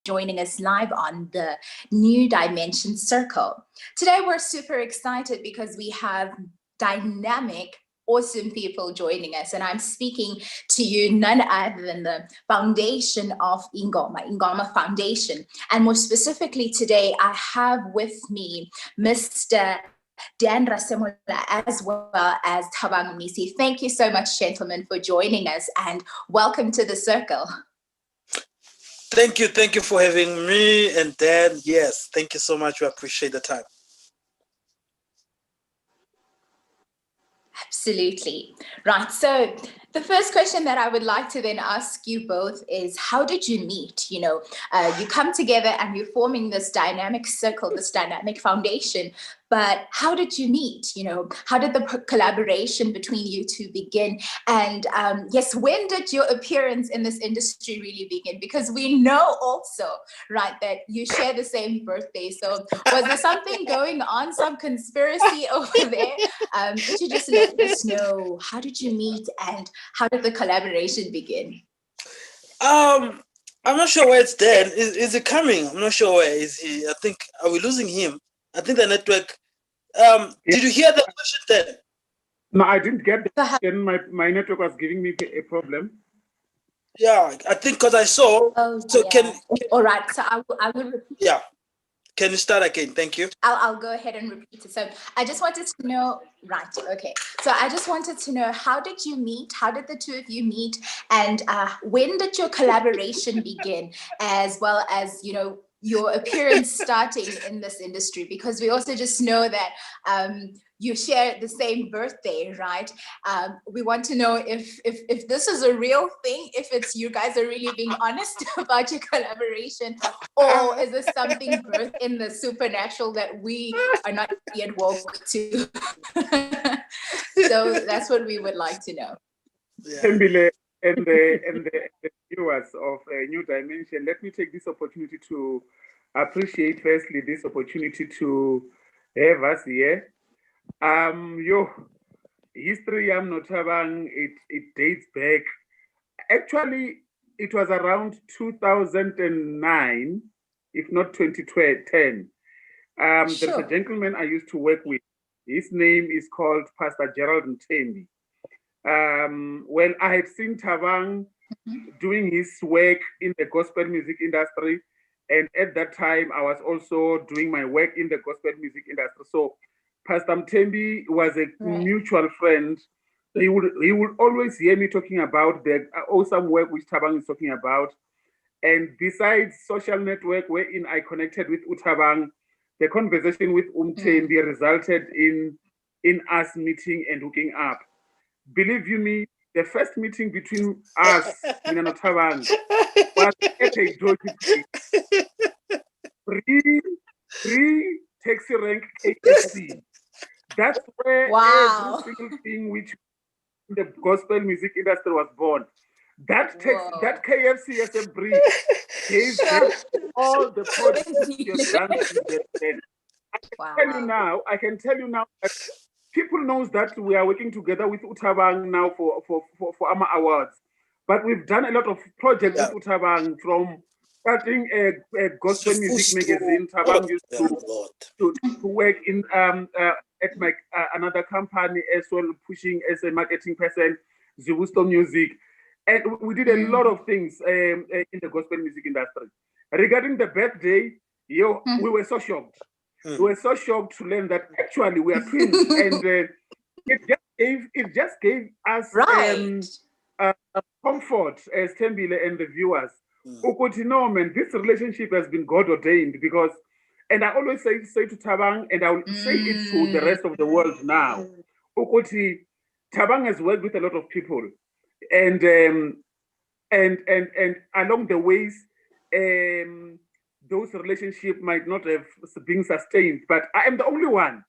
joining us live on the New Dimension Circle. Today, we're super excited because we have dynamic, awesome people joining us. And I'm speaking to you none other than the foundation of iNGOMA Foundation. And more specifically today, I have with me Mr. Dan Rasemola as well as Thabang Misi. Thank you so much, gentlemen, for joining us and welcome to the circle. Thank you for having me and Dan. Yes, thank you so much. We appreciate the time. Absolutely. Right. So the first question that I would like to then ask you both is, how did you meet? You come together and you're forming this dynamic circle, this dynamic foundation. But how did you meet? How did the collaboration between you two begin? And yes, when did your appearance in this industry really begin? Because we know also, right, that you share the same birthday. So was there something going on, some conspiracy over there? Could you just let us know, how did you meet and how did the collaboration begin? I'm not sure where it's Dan. Is he coming? I'm not sure where is he. I think, are we losing him? I think the network. Did you hear the question then? No, I didn't get the question. My network was giving me a problem. Yeah, I think because I saw. Oh, so yeah. can all right. So I will repeat. Yeah. Can you start again? Thank you. I'll go ahead and repeat it. So I just wanted to know, right, okay. So I just wanted to know, how did you meet? How did the two of you meet? And when did your collaboration begin? As well as, your appearance starting in this industry? Because we also just know that you share the same birthday, right? We want to know if this is a real thing, if it's you guys are really being honest about your collaboration, or is this something birthed in the supernatural that we are not yet woke to? So that's what we would like to know. Tembile and the viewers of New Dimension, let me take this opportunity to appreciate firstly this opportunity to have us here. History I'm not having it dates back. Actually, it was around 2009, if not 2010. There's a gentleman I used to work with. His name is called Pastor Gerald Ntembi. Well, I had seen Thabang doing his work in the gospel music industry. And at that time, I was also doing my work in the gospel music industry. So Pastor Ntembi was a mutual friend. He would always hear me talking about the awesome work which Thabang is talking about. And besides social network wherein I connected with Thabang, the conversation with Ntembi resulted in us meeting and hooking up. Believe you me, the first meeting between us, Mina and Thabang, was at a Georgie pre-taxi rank KFC. That's where every single thing which in the gospel music industry was born. That KFC as a brief gave all the projects you have done then. I can tell you now that people knows that we are working together with Thabang now for AMA Awards. But we've done a lot of projects with Thabang, from starting a gospel music magazine. Thabang used to work in at my another company as well, pushing as a marketing person, Zibusto Music. And we did a lot of things in the gospel music industry. Regarding the birthday, we were so shocked. We were so shocked to learn that actually we are twins, and it just gave us comfort as Tembile and the viewers. No, man, this relationship has been God ordained, because, and I always say to Thabang, and I will say it to the rest of the world now. Thabang has worked with a lot of people, and along the ways, those relationships might not have been sustained, but I am the only one.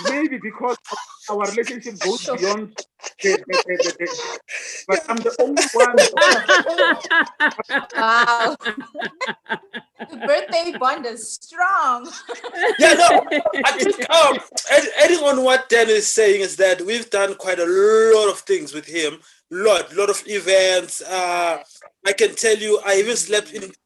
Maybe because our relationship goes beyond but I'm the only one. Wow. The birthday bond is strong. Yeah, no, I think adding on what Dan is saying is that we've done quite a lot of things with him. Lot of events. I can tell you, I even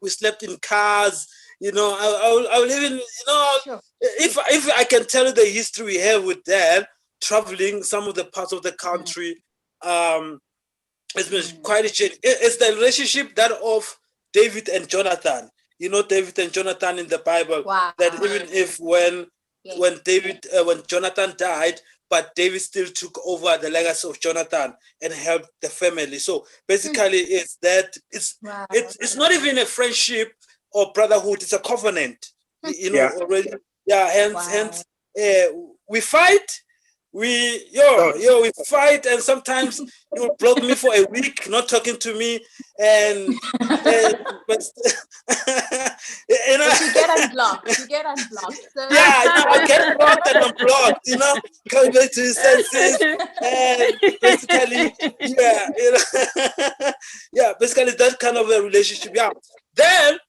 we slept in cars, you know, I will even, you know, Sure. if I can tell you the history we have with Dad, traveling some of the parts of the country, it's been quite a change. It's the relationship that of David and Jonathan. You know, David and Jonathan in the Bible, Wow. that even if when Jonathan died, but David still took over the legacy of Jonathan and helped the family. So basically, it's that it's not even a friendship or brotherhood; it's a covenant. You know, already. Yeah. Hence, we fight. We fight, and sometimes you block me for a week, not talking to me, and but you know, but you get unblocked. You get unblocked. So. Yeah, you know, I get blocked and unblocked. You know, coming back to his senses, and basically, yeah, you know, yeah, basically that kind of a relationship. Yeah. Then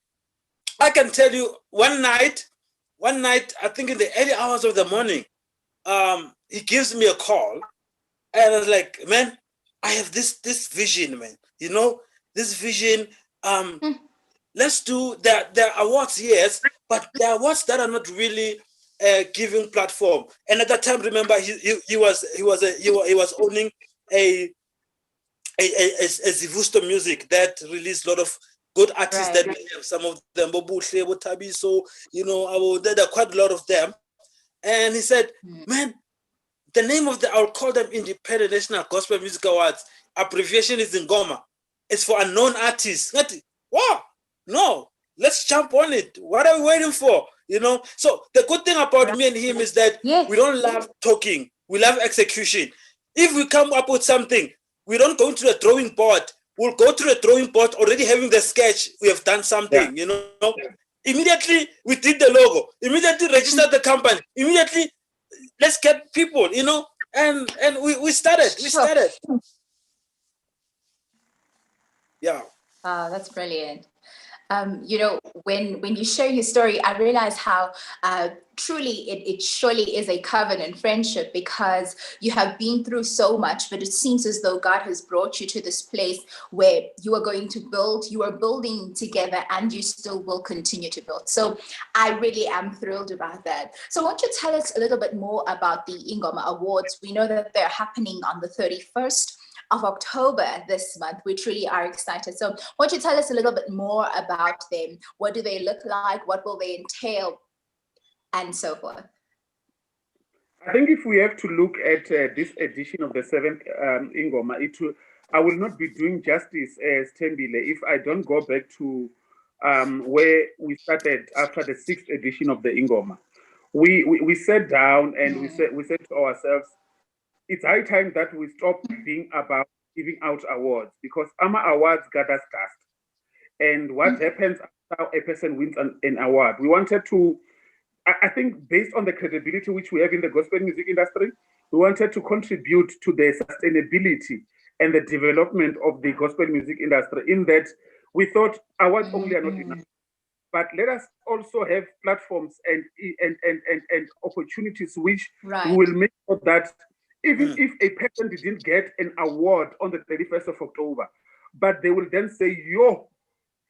I can tell you, one night, I think in the early hours of the morning, he gives me a call, and I was like, man, I have this vision, man. You know, this vision. Let's do there are awards, yes, but there are awards that are not really giving platform. And at that time, remember, he was owning a Zivusto Music that released a lot of good artists that we have. Some of them, Bobuhle, Botabiso, you know, there are quite a lot of them. And he said, man, the name of I'll call them Independent National Gospel Music Awards. Abbreviation is iNGOMA. It's for unknown artists. Wow, no, let's jump on it. What are we waiting for? You know, so the good thing about me and him is that we don't love talking. We love execution. If we come up with something, we don't go to the drawing board. We'll go to the drawing board already having the sketch. We have done something, you know. Immediately, we did the logo. Immediately, registered the company. Immediately, let's get people, you know, and we started. We started. Yeah. That's brilliant. You know, when you share your story, I realize how truly it surely is a covenant friendship, because you have been through so much, but it seems as though God has brought you to this place where you are going to build, you are building together, and you still will continue to build. So I really am thrilled about that. So why don't you tell us a little bit more about the iNGOMA Awards? We know that they're happening on the 31st of October this month. We truly are excited. So why don't you tell us a little bit more about them? What do they look like? What will they entail? And so forth. I think if we have to look at this edition of the 7th iNGOMA, I will not be doing justice as Thembile if I don't go back to where we started after the 6th edition of the iNGOMA. We sat down and we said to ourselves, it's high time that we stop being about giving out awards, because AMA awards gathers dust. And what happens after a person wins an award? We wanted to, I think, based on the credibility which we have in the gospel music industry, we wanted to contribute to the sustainability and the development of the gospel music industry, in that we thought awards only are not enough. But let us also have platforms and opportunities which will make sure that even if a person didn't get an award on the 31st of October, but they will then say, yo,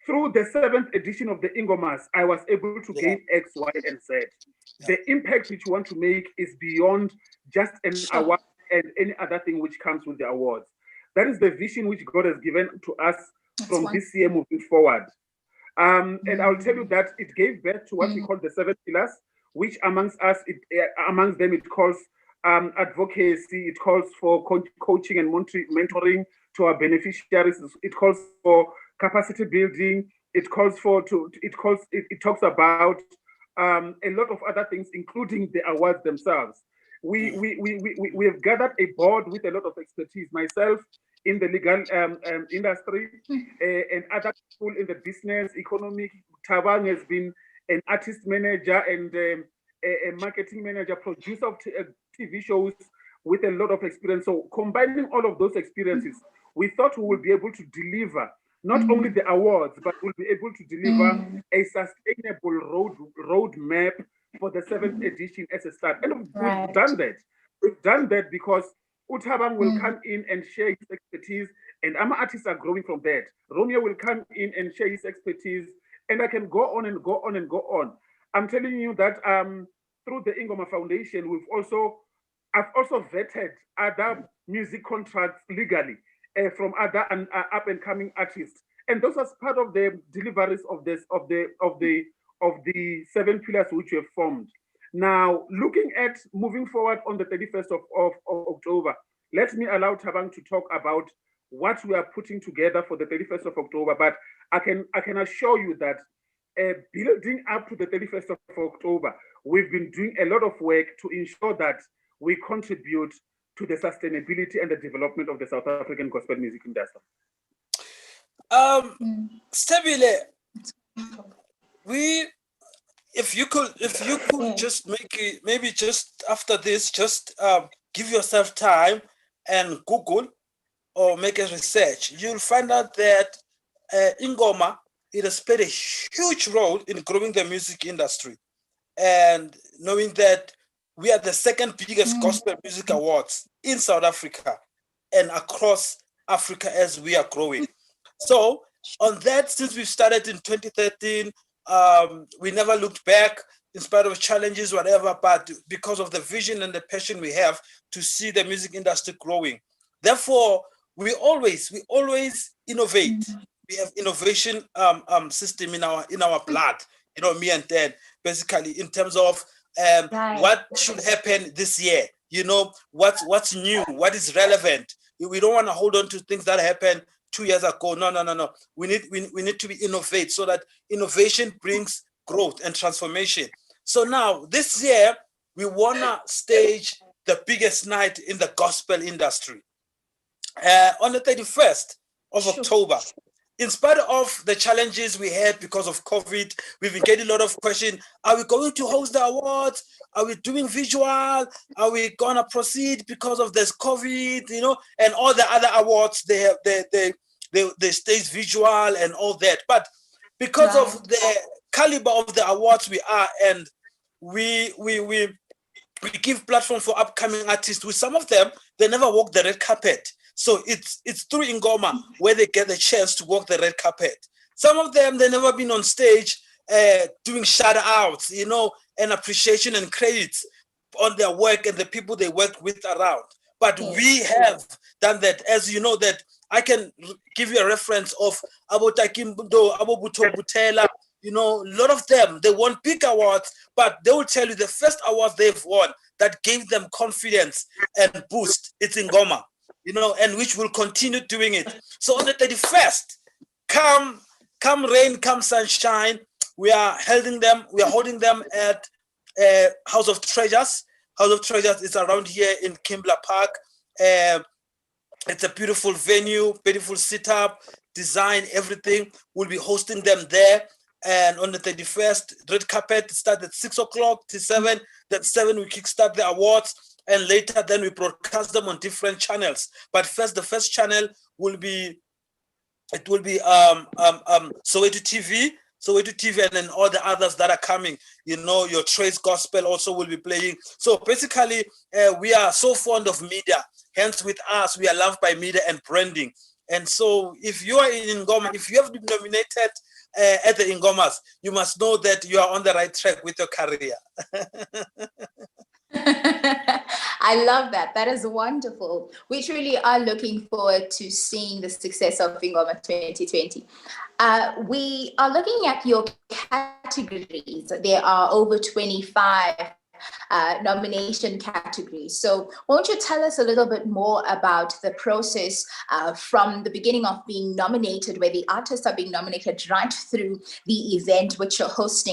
through the 7th edition of the iNGOMAs, I was able to gain X, Y, and Z. The impact which you want to make is beyond just an award and any other thing which comes with the awards. That is the vision which God has given to us from this year moving forward. And I'll tell you that it gave birth to what we call the 7 pillars, which amongst them it calls advocacy, it calls for coaching and mentoring to our beneficiaries, it calls for capacity building, it talks about a lot of other things, including the awards themselves. We have gathered a board with a lot of expertise, myself in the legal industry, and other people in the business, economic. Thabang has been an artist manager and a marketing manager, producer of TV shows with a lot of experience. So combining all of those experiences, we thought we would be able to deliver not only the awards, but we'll be able to deliver a sustainable roadmap for the 7th edition as a start. And we've done that. We've done that because Uthabang will come in and share his expertise And our artists are growing from that. Romeo will come in and share his expertise, and I can go on and go on and go on. I'm telling you that through the iNGOMA Foundation, I've also vetted other music contracts legally from other up and coming artists, and those are part of the deliveries of the 7 pillars which we have formed. Now, looking at moving forward on the 31st of October, let me allow Thabang to talk about what we are putting together for the 31st of October. But I can assure you that building up to the 31st of October, we've been doing a lot of work to ensure that we contribute to the sustainability and the development of the South African gospel music industry. Sthe, if you could just make it, maybe just after this, just give yourself time and Google or make a research, you'll find out that iNGOMA, it has played a huge role in growing the music industry. And knowing that we are the second biggest gospel music awards in South Africa and across Africa as we are growing. So on that, since we started in 2013, we never looked back in spite of challenges, whatever, but because of the vision and the passion we have to see the music industry growing. Therefore, we always innovate. We have innovation system in our blood, me and Dan, basically in terms of what should happen this year, what's new, what is relevant. We don't want to hold on to things that happened 2 years ago. No. We need to be innovate so that innovation brings growth and transformation. So now this year we wanna stage the biggest night in the gospel industry on the 31st of October. In spite of the challenges we had because of COVID, we've been getting a lot of questions. Are we going to host the awards? Are we doing visual? Are we gonna proceed because of this COVID? And all the other awards, they stage visual and all that. But because of the caliber of the awards we are, and we give platform for upcoming artists. With some of them, they never walk the red carpet. So it's through iNGOMA where they get the chance to walk the red carpet. Some of them, they never been on stage doing shout outs, and appreciation and credits on their work and the people they work with around. But we have done that. As you know, that I can give you a reference of Abo Takimbundo, Abo Buto Butela. A lot of them, they won big awards, but they will tell you the first award they've won that gave them confidence and boost, it's iNGOMA. And which will continue doing it. So on the 31st, come rain, come sunshine, we are holding them at House of Treasures. House of Treasures is around here in Kimbla Park. It's a beautiful venue, beautiful setup, design, everything. We'll be hosting them there. And on the 31st, red carpet starts at 6 o'clock to 7. Then 7 we kickstart the awards. And later, then we broadcast them on different channels. But first, the first channel will be Soweto TV, and then all the others that are coming. Your Trace Gospel also will be playing. So basically, we are so fond of media. Hence, with us, we are loved by media and branding. And so, if you are in iNGOMA, if you have been nominated at the iNGOMAs, you must know that you are on the right track with your career. I love that. That is wonderful. We truly are looking forward to seeing the success of iNGOMA 2020. We are looking at your categories. There are over 25 nomination categories. So won't you tell us a little bit more about the process from the beginning of being nominated, where the artists are being nominated, right through the event which you're hosting